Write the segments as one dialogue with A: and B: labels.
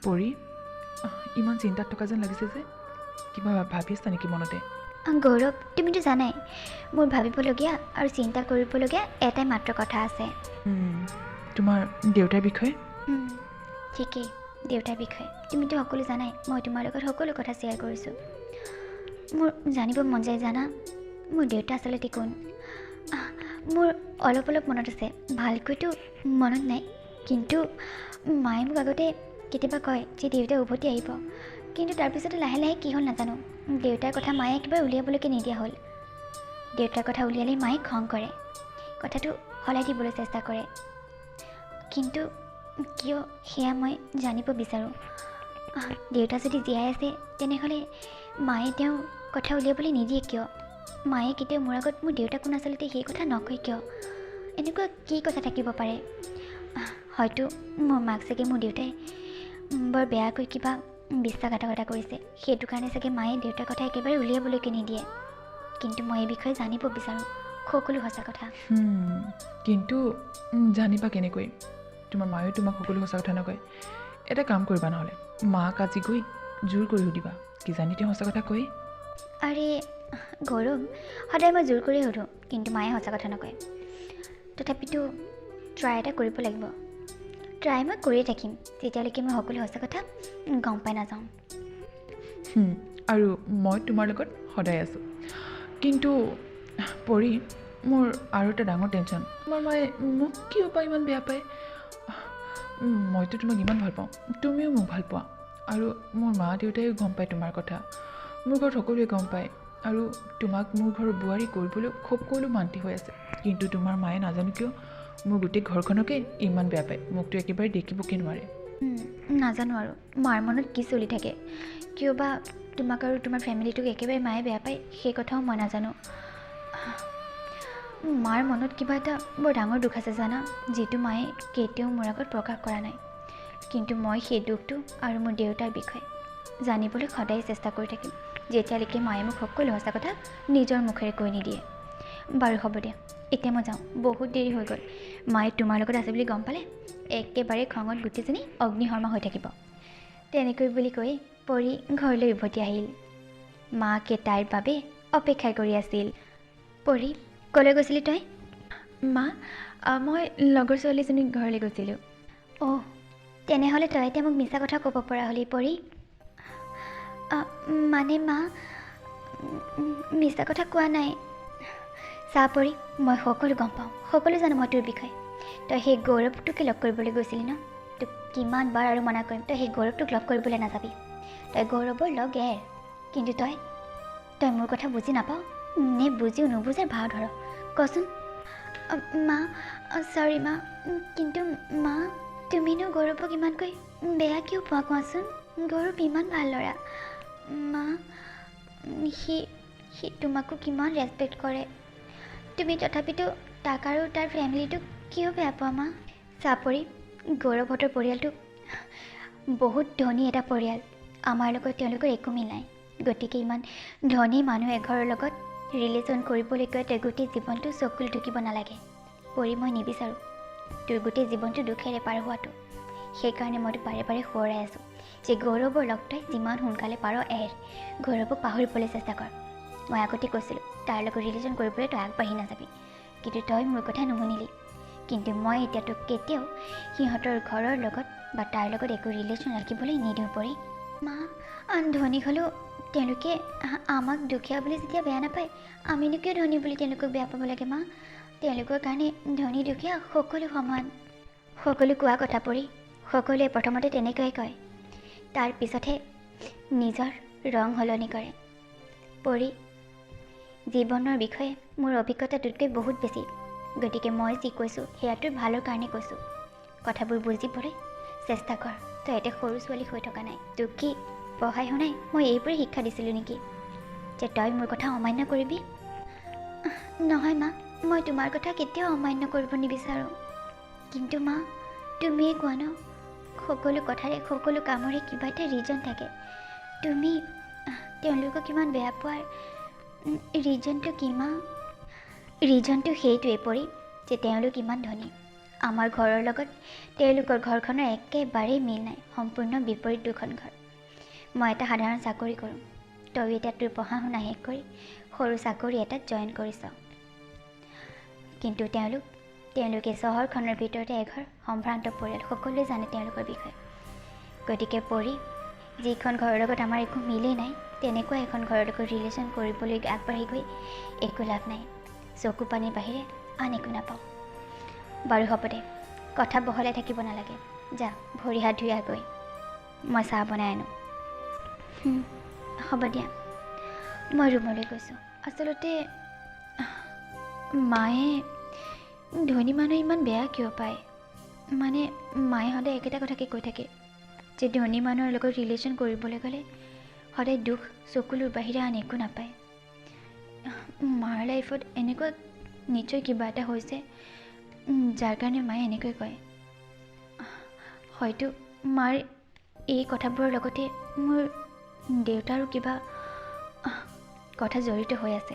A: পৰি ইমান চিন্তাত থকা যেন লাগিছে যে কিবা ভাবি আছা নেকি মনতে?
B: গৌৰৱ, তুমিতো জানাই মোৰ ভাবিবলগীয়া আৰু চিন্তা কৰিবলগীয়া এটাই মাত্ৰ কথা আছে।
A: তোমাৰ দেউতাৰ বিষয়ে?
B: ঠিকেই, দেউতাৰ বিষয়ে। তুমিতো সকলো জানাই, মই তোমাৰ লগত সকলো কথা শ্বেয়াৰ কৰিছোঁ। মোৰ জানিব মন যায় জানা, মোৰ দেউতা আচলতে কোন? মোৰ অলপ অলপ মনত আছে, ভালকৈতো মনত নাই। কিন্তু মায়ে মোক আগতে কেতিয়াবা কয় যে দেউতাই উভতি আহিব, কিন্তু তাৰপিছতে লাহে লাহে কি হ'ল নাজানো, দেউতাৰ কথা মায়ে একেবাৰে উলিয়াবলৈকে নিদিয়া হ'ল। দেউতাৰ কথা উলিয়ালেই মায়ে খং কৰে, কথাটো সলাই দিবলৈ চেষ্টা কৰে। কিন্তু কিয় সেয়া মই জানিব বিচাৰোঁ। দেউতা যদি জীয়াই আছে তেনেহ'লে মায়ে তেওঁৰ কথা উলিয়াবলৈ নিদিয়ে কিয়? মায়ে কেতিয়াও মোৰ আগত মোৰ দেউতা কোন আচলতে সেই কথা নকয় কিয়? এনেকুৱা কি কথা থাকিব পাৰে? হয়তো মোৰ মাক চাগে মোৰ দেউতাই বৰ বেয়াকৈ কিবা বিশ্বাসঘাতকতা কৰিছে, সেইটো কাৰণে চাগে মায়ে দেউতাৰ কথা একেবাৰে উলিয়াবলৈকে নিদিয়ে। কিন্তু মই এই বিষয়ে জানিব বিচাৰোঁ সকলো সঁচা কথা।
A: কিন্তু জানিবা কেনেকৈ? তোমাৰ মায়েও তোমাক সকলো সঁচা কথা নকয়। এটা কাম কৰিবা, নহ'লে মাক আজি গৈ জোৰ কৰি সুধিবা, কিজানি তেওঁ সঁচা কথা কয়।
B: আৰে গৌৰৱ, সদায় মই জোৰ কৰিয়ে সুধোঁ, কিন্তু মায়ে সঁচা কথা নকয়। তথাপিতো ট্ৰাই এটা কৰিব লাগিব। ট্ৰাই মই কৰিয়ে থাকিম যেতিয়ালৈকে মই সকলো সঁচা কথা গম পাই নাযাওঁ।
A: আৰু মই তোমাৰ লগত সদায় আছোঁ। কিন্তু পৰি, মোৰ আৰু এটা ডাঙৰ টেনশ্যন। তোমাৰ মায়ে মোক কিয় পায় ইমান বেয়া পায়? মইতো তোমাক ইমান ভাল পাওঁ, তুমিও মোক ভাল পোৱা, আৰু মোৰ মা দেউতাইও গম পায় তোমাৰ কথা, মোৰ ঘৰত সকলোৱে গম পায়, আৰু তোমাক মোৰ ঘৰৰ বোৱাৰী কৰিবলৈ সকলো মান্তি হৈ আছে। কিন্তু তোমাৰ মায়ে নাজানো কিয় মোৰ গোটেই ঘৰখনকে ইমান বেয়া পায়, মোকতো একেবাৰে দেখিবকে নোৱাৰে।
B: নাজানো আৰু মাৰ মনত কি চলি থাকে, কিয় বা তোমাক আৰু তোমাৰ ফেমিলিটোক একেবাৰে মায়ে বেয়া পায় সেই কথাও মই নাজানো। মাৰ মনত কিবা এটা বৰ ডাঙৰ দুখ আছে জানা, যিটো মায়ে কেতিয়াও মোৰ আগত প্ৰকাশ কৰা নাই। কিন্তু মই সেই দুখটো আৰু মোৰ দেউতাৰ বিষয়ে জানিবলৈ সদায় চেষ্টা কৰি থাকিম, যেতিয়ালৈকে মায়ে মোক সকলো সঁচা কথা নিজৰ মুখেৰে কৈ নিদিয়ে। বাৰু হ'ব দিয়া, এতিয়া মই যাওঁ, বহুত দেৰি হৈ গ'ল। মায়ে তোমাৰ লগত আছে বুলি গম পালে একেবাৰে খঙত গোটেইজনী অগ্নিশৰ্মা হৈ থাকিব। তেনেকৈ বুলি কৈ পৰি ঘৰলৈ উভতি আহিল। মাকে তাইৰ বাবে অপেক্ষা কৰি আছিল। পৰি, ক'লৈ গৈছিলি তই?
A: মা, মই লগৰ ছোৱালীজনীৰ ঘৰলৈ গৈছিলোঁ।
B: অ', তেনেহ'লে তই এতিয়া মোক মিছা কথা ক'ব পৰা হ'লি পৰি। মানে মা, মিছা কথা কোৱা নাই। চা পৰি, মই সকলো গম পাওঁ, সকলো জানো মই তোৰ বিষয়ে। তই সেই গৌৰৱটোকে লগ কৰিবলৈ গৈছিলি ন? তোক কিমান বাৰ আৰু মানা কৰিম, তই সেই গৌৰৱটোক লগ কৰিবলৈ নাযাবি। তই গৌৰৱৰ লগ এৰ। কিন্তু তই মোৰ কথা বুজি নাপাওঁ নে বুজিও নুবুজাৰ ভাও ধৰ? কচোন। মা, চৰি মা, কিন্তু মা তুমিনো গৌৰৱক ইমানকৈ বেয়া কিয় পোৱা কোৱাচোন? গৌৰৱ ইমান ভাল ল'ৰা। মা, সি তোমাকো কিমান ৰেচপেক্ট কৰে, তুমি তথাপিতো তাক আৰু তাৰ ফেমিলিটোক কিয় বেয়া পোৱা মা? চাপৰি, গৌৰৱহঁতৰ পৰিয়ালটো বহুত ধনী এটা পৰিয়াল, আমাৰ লগত তেওঁলোকৰ একো মিল নাই। গতিকে ইমান ধনী মানুহ এঘৰৰ লগত ৰিলেশ্যন কৰিবলৈকৈ তই গোটেই জীৱনটো চকুল ঢুকিব নালাগে। পৰি, মই নিবিচাৰোঁ তোৰ গোটেই জীৱনটো দুখেৰে পাৰ হোৱাটো। সেইকাৰণে মইতো বাৰে বাৰে সোঁৱৰাই আছোঁ যে গৌৰৱৰ লগ তই যিমান সোনকালে পাৰ এৰ, গৌৰৱক পাহৰিবলৈ চেষ্টা কৰ। মই আগতে কৈছিলোঁ তাৰ লগত ৰিলেশ্যন কৰিবলৈ তই আগবাঢ়ি নাযাবি, কিন্তু তই মোৰ কথা নুশুনিলি। কিন্তু মই এতিয়া তোক কেতিয়াও সিহঁতৰ ঘৰৰ লগত বা তাৰ লগত একো ৰিলেশ্যন ৰাখিবলৈ নিদিওঁ পৰি। মা, ধনী হ'লেও তেওঁলোকে আমাক দুখীয়া বুলি যেতিয়া বেয়া নাপায়, আমিনো কিয় ধনী বুলি তেওঁলোকক বেয়া পাব লাগে মা? তেওঁলোকৰ কাৰণে ধনী দুখীয়া সকলো সমান। সকলো কোৱা কথা পৰি, সকলোৱে প্ৰথমতে তেনেকৈয়ে কয়, তাৰ পিছতহে নিজৰ ৰং সলনি কৰে। পৰি, জীৱনৰ বিষয়ে মোৰ অভিজ্ঞতা তোতকৈ বহুত বেছি, গতিকে মই যি কৈছোঁ সেয়া তোৰ ভালৰ কাৰণে কৈছোঁ। কথাবোৰ বুজিবলৈ চেষ্টা কৰ। তই এতিয়া সৰু ছোৱালী হৈ থকা নাই, তোক কি পঢ়াই শুনাই মই এইবোৰে শিক্ষা দিছিলোঁ নেকি যে তই মোৰ কথা অমান্য কৰিবি? নহয় মা, মই তোমাৰ কথা কেতিয়াও অমান্য কৰিব নিবিচাৰোঁ। কিন্তু মা, তুমিয়ে কোৱা ন, সকলো কথাৰে সকলো কামৰে কিবা এটা ৰিজন থাকে। তুমি তেওঁলোকক ইমান বেয়া পোৱাৰ ৰিজনটো কি মা? ৰিজনটো সেইটোৱে পৰি যে তেওঁলোক ইমান ধনী আমাৰ ঘৰৰ লগত তেওঁলোকৰ ঘৰখনৰ একেবাৰেই মিল নাই, সম্পূৰ্ণ বিপৰীত দুখন ঘৰ। মই এটা সাধাৰণ চাকৰি কৰোঁ, তই এতিয়া তোৰ পঢ়া শুনা শেষ কৰি সৰু চাকৰি এটাত জইন কৰিছ। কিন্তু তেওঁলোকে চহৰখনৰ ভিতৰতে এঘৰ সম্ভ্ৰান্ত পৰিয়াল, সকলোৱে জানে তেওঁলোকৰ বিষয়ে। গতিকে পৰি যিখন ঘৰৰ লগত আমাৰ একো মিলেই নাই, তেনেকুৱা এখন ঘৰৰ লগত ৰিলেশ্যন কৰিবলৈ আগবাঢ়ি গৈ একো লাভ নাই। চকু পানীৰ বাহিৰে আন একো নাপাওঁ। বাৰু হ'ব দে, কথা বহলাই থাকিব নালাগে, যা ভৰি হাত ধুই গৈ মই চাহ বনাই আনো। হ'ব দিয়া, মই ৰুমলৈ গৈছোঁ। আচলতে মায়ে ধনী মানুহ ইমান বেয়া কিয় পায়? মানে মায়ে সদায় একেটা কথাকে কৈ থাকে যে ধনী মানুহৰ লগত ৰিলেশ্যন কৰিবলৈ গ'লে সদায় দুখ চকুলোৰ বাহিৰে আন একো নাপায়। মাৰ লাইফত এনেকুৱা নিশ্চয় কিবা এটা হৈছে যাৰ কাৰণে মায়ে এনেকৈ কয়। হয়তো মাৰ এই কথাবোৰৰ লগতে মোৰ দেউতাৰো কিবা কথা জড়িত হৈ আছে।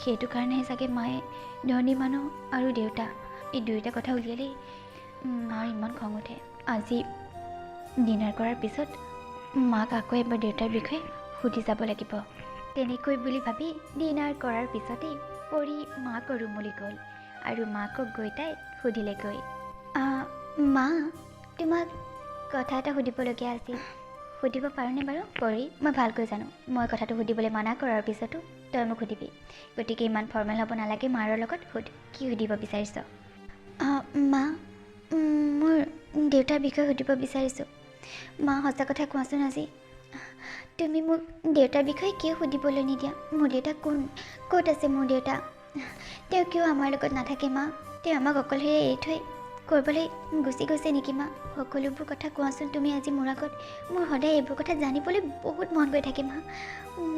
B: সেইটো কাৰণেহে চাগে মায়ে ধনী মানুহ আৰু দেউতা এই দুয়োটা কথা উলিয়ালেই মাৰ ইমান খং উঠে। আজি ডিনাৰ কৰাৰ পিছত মাক আকৌ এবাৰ দেউতাৰ বিষয়ে সুধি যাব লাগিব। তেনেকৈ বুলি ভাবি ডিনাৰ কৰাৰ পিছতেই পৰি মাকৰ ৰুমলৈ গ'ল আৰু মাকক গৈ তাই সুধিলেগৈ, মা তোমাক কথা এটা সুধিবলগীয়া আছিল, সুধিব পাৰোঁনে বাৰু? পৰি, মই ভালকৈ জানো মই কথাটো সুধিবলৈ মানা কৰাৰ পিছতো তই মোক সুধিবি, গতিকে ইমান ফৰ্মেল হ'ব নালাগে। মাৰৰ লগত সুধ, কি সুধিব বিচাৰিছ? মা, মোৰ দেউতাৰ বিষয়ে সুধিব বিচাৰিছোঁ। মা সঁচা কথা কোৱাচোন, আজি তুমি মোক দেউতাৰ বিষয়ে কিয় সুধিবলৈ নিদিয়া? মোৰ দেউতা ক'ত আছে? মোৰ দেউতা তেওঁ কিয় আমাৰ লগত নাথাকে? মা, তেওঁ আমাক অকলশৰে এৰি থৈ ক'ৰবালৈ গুচি গৈছে নেকি? মা, সকলোবোৰ কথা কোৱাচোন তুমি আজি মোৰ আগত। মোৰ সদায় এইবোৰ কথা জানিবলৈ বহুত মন গৈ থাকে। মা,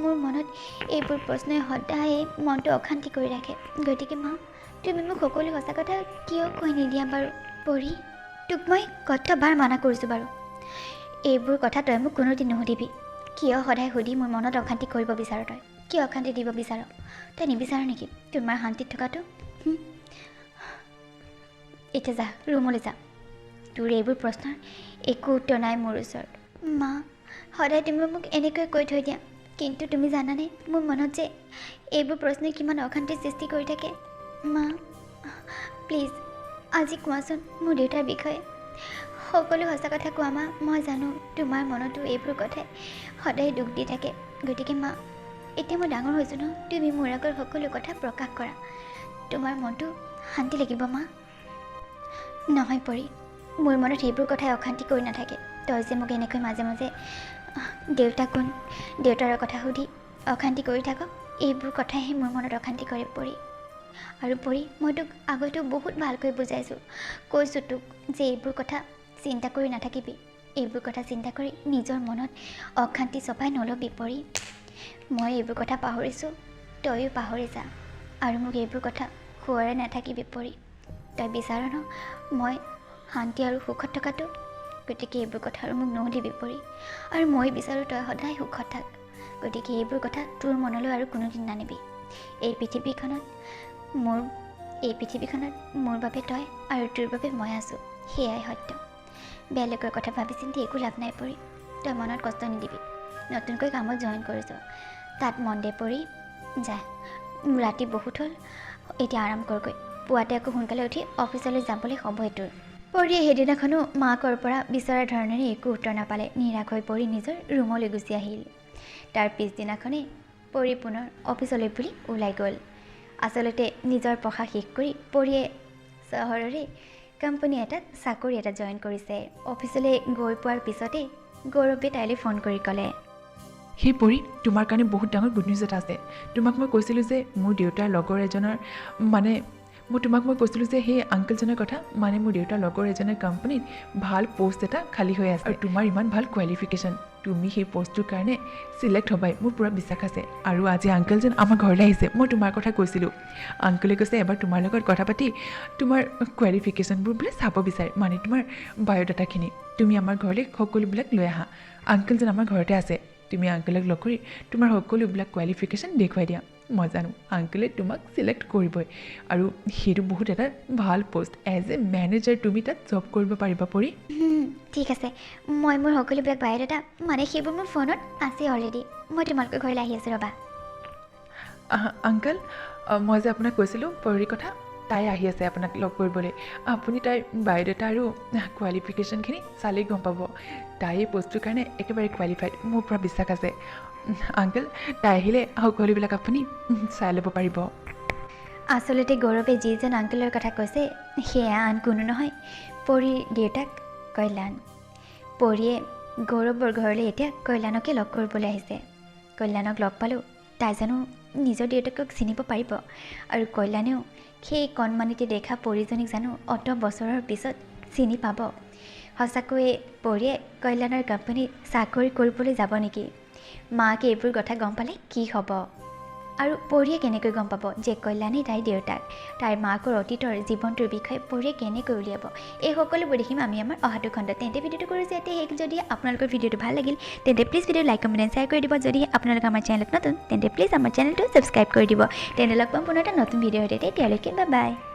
B: মোৰ মনত এইবোৰ প্ৰশ্নই সদায় মনটো অশান্তি কৰি ৰাখে। গতিকে মা, তুমি মোক সকলো সঁচা কথা কিয় কৈ নিদিয়া বাৰু? পৰি, তোক মই কতবাৰ মানা কৰিছোঁ বাৰু, এইবোৰ কথা তই মোক কোনোদিন নুসুধিবি। কিয় সদায় সুধি মোৰ মনত অশান্তি কৰিব বিচাৰ? তই কিয় অশান্তি দিব বিচাৰ? তই নিবিচাৰ নেকি তোমাৰ শান্তিত থকাটো? এতিয়া যা, ৰুমলৈ যা, তোৰ এইবোৰ প্ৰশ্নৰ একো উত্তৰ নাই মোৰ ওচৰত। মা, সদায় তুমি মোক এনেকৈ কৈ থৈ দিয়া, কিন্তু তুমি জানানে মোৰ মনত যে এইবোৰ প্ৰশ্নই কিমান অশান্তিৰ সৃষ্টি কৰি থাকে? মা, প্লিজ আজি কোৱাচোন মোৰ দেউতাৰ বিষয়ে। সকলো সঁচা কথা কোৱা মা। মই জানো তোমাৰ মনতো এইবোৰ কথাই সদায় দুখ দি থাকে। গতিকে মা, এতিয়া মই ডাঙৰ হৈছোঁ ন, তুমি মোৰ আগত সকলো কথা প্ৰকাশ কৰা, তোমাৰ মনটো শান্তি লাগিব। মা, নহয় পৰি, মোৰ মনত সেইবোৰ কথাই অশান্তি কৰি নাথাকে। তই যে মোক এনেকৈ মাজে মাজে দেউতা কোন, দেউতাৰ কথা সুধি অশান্তি কৰি থাক, এইবোৰ কথাইহে মোৰ মনত অশান্তি কৰে পৰি। আৰু পৰি, মই তোক আগতেও বহুত ভালকৈ বুজাইছোঁ, কৈছোঁ তোক যে এইবোৰ কথা চিন্তা কৰি নাথাকিবি। এইবোৰ কথা চিন্তা কৰি নিজৰ মনত অশান্তি চপাই নল'বি পৰি। মই এইবোৰ কথা পাহৰিছোঁ, তইও পাহৰি যা, আৰু মোক এইবোৰ কথা সোঁৱৰাই নাথাকিবি পৰি। তই বিচাৰ ন মই শান্তি আৰু সুখত থকাটো, গতিকে এইবোৰ কথা আৰু মোক নুসুধিবি পৰি। আৰু মই বিচাৰোঁ তই সদায় সুখত থাক, গতিকে এইবোৰ কথা তোৰ মনলৈ আৰু কোনোদিন নানিবি। এই পৃথিৱীখনত মোৰ বাবে তই আৰু তোৰ বাবে মই আছোঁ, সেয়াই সত্য। বেলেগৰ কথা ভাবি চিন্তি একো লাভ নাই পৰি। তই মনত কষ্ট নিদিবি। নতুনকৈ কামত জইন কৰিছ, তাত মন দে পৰি। যা, ৰাতি বহুত হ'ল, এতিয়া আৰাম কৰগৈ, পুৱাতে আকৌ সোনকালে উঠি অফিচলৈ যাবলৈ হ'বই তোৰ। পৰিয়ে সেইদিনাখনো মাকৰ পৰা বিচৰা ধৰণেৰে একো উত্তৰ নাপালে। নিৰাশ হৈ পৰি নিজৰ ৰুমলৈ গুচি আহিল। তাৰ পিছদিনাখনেই পৰি পুনৰ অফিচলৈ বুলি ওলাই গ'ল। আচলতে নিজৰ পঢ়া শেষ কৰি পৰিয়ে চহৰৰে কোম্পানী এটাত চাকৰি এটা জইন কৰিছে। অফিচলৈ গৈ পোৱাৰ পিছতেই গৌৰৱে তাইলৈ ফোন কৰি ক'লে,
A: সেই পৰি, তোমাৰ কাৰণে বহুত ডাঙৰ গুড নিউজ এটা আছে। তোমাক মই কৈছিলোঁ যে মোৰ দেউতাৰ লগৰ এজনৰ তোমাক মই কৈছিলোঁ যে সেই আংকলজনৰ কথা, মানে মোৰ দেউতাৰ লগৰ এজনৰ কোম্পানীত ভাল পষ্ট এটা খালী হৈ আছে, আৰু তোমাৰ ইমান ভাল কোৱালিফিকেশ্যন, তুমি সেই পষ্টটোৰ কাৰণে চিলেক্ট হ'বাই, মোৰ পূৰা বিশ্বাস আছে। আৰু আজি আংকলজন আমাৰ ঘৰলৈ আহিছে, মই তোমাৰ কথা কৈছিলোঁ। আংকলে কৈছে এবাৰ তোমাৰ লগত কথা পাতি তোমাৰ কোৱালিফিকেশ্যনবোৰ বোলে চাব বিচাৰে, মানে তোমাৰ বায়'ডাটাখিনি। তুমি আমাৰ ঘৰলৈ সকলোবিলাক লৈ আহা, আংকলজন আমাৰ ঘৰতে আছে। তুমি আংকলক লগ কৰি তোমাৰ সকলোবিলাক কোৱালিফিকেশ্যন দেখুৱাই দিয়া। মই জানো আংকলে তোমাক চিলেক্ট কৰিবই আৰু সেইটো বহুত এটা ভাল পোষ্ট এজ এ মেনেজাৰ তুমি তাত জব কৰিব পাৰিবা পৰি
B: ঠিক আছে মই মোৰ সকলোবিলাক বায়'ডাটা মানে সেইবোৰ মোৰ ফোনত আছে অলৰেডি মই তোমালোকৰ ঘৰলৈ আহি আছোঁ ৰ'বা
A: আংকল মই যে আপোনাক কৈছিলোঁ পৰীৰ কথা তাই আহি আছে আপোনাক লগ কৰিবলৈ আপুনি তাইৰ বায়'ডাটা আৰু কোৱালিফিকেশ্যনখিনি চালেই গম পাব তাই এই পষ্টটোৰ কাৰণে একেবাৰে কোৱালিফাইড মোৰ পৰা বিশ্বাস আছে আংকল তাই আহিলে সকলোবিলাক আপুনি চাই ল'ব পাৰিব
B: আচলতে গৌৰৱে যিজন আংকলৰ কথা কৈছে সেয়া আন কোনো নহয় পৰীৰ দেউতাক কল্যাণ পৰীয়ে গৌৰৱৰ ঘৰলৈ এতিয়া কল্যাণকে লগ কৰিবলৈ আহিছে কল্যাণক লগ পালোঁ তাই জানো নিজৰ দেউতাকক চিনিব পাৰিব আৰু কল্যাণেও সেই কণমানিতে দেখা পৰীজনীক জানো অত বছৰৰ পিছত চিনি পাব সঁচাকৈয়ে পৰীয়ে কল্যাণৰ কোম্পানীত চাকৰি কৰিবলৈ যাব নেকি মাকে এইবোৰ কথা গম পালে কি হ'ব আৰু পৰীয়ে কেনেকৈ গম পাব যে কল্যাণেই তাইৰ দেউতাক তাইৰ মাকৰ অতীতৰ জীৱনটোৰ বিষয়ে পৰীয়ে কেনেকৈ উলিয়াব এই সকলোবোৰ দেখিম আমি আমাৰ অহাটো খণ্ডত তেন্তে ভিডিঅ'টো কৰিছোঁ এতিয়া শেষ যদি আপোনালোকৰ ভিডিঅ'টো ভাল লাগিল তেন্তে please video' like comment share কৰি দিব যদি আপোনালোকে আমাৰ চেনেলত নতুন তেন্তে প্লিজ আমাৰ চেনেলটো ছাবস্ক্ৰাইব কৰি দিব তেন্তে লগ পাম পুনৰ এটা নতুন ভিডিঅ' সৈতে তেতিয়ালৈকে বাই বাই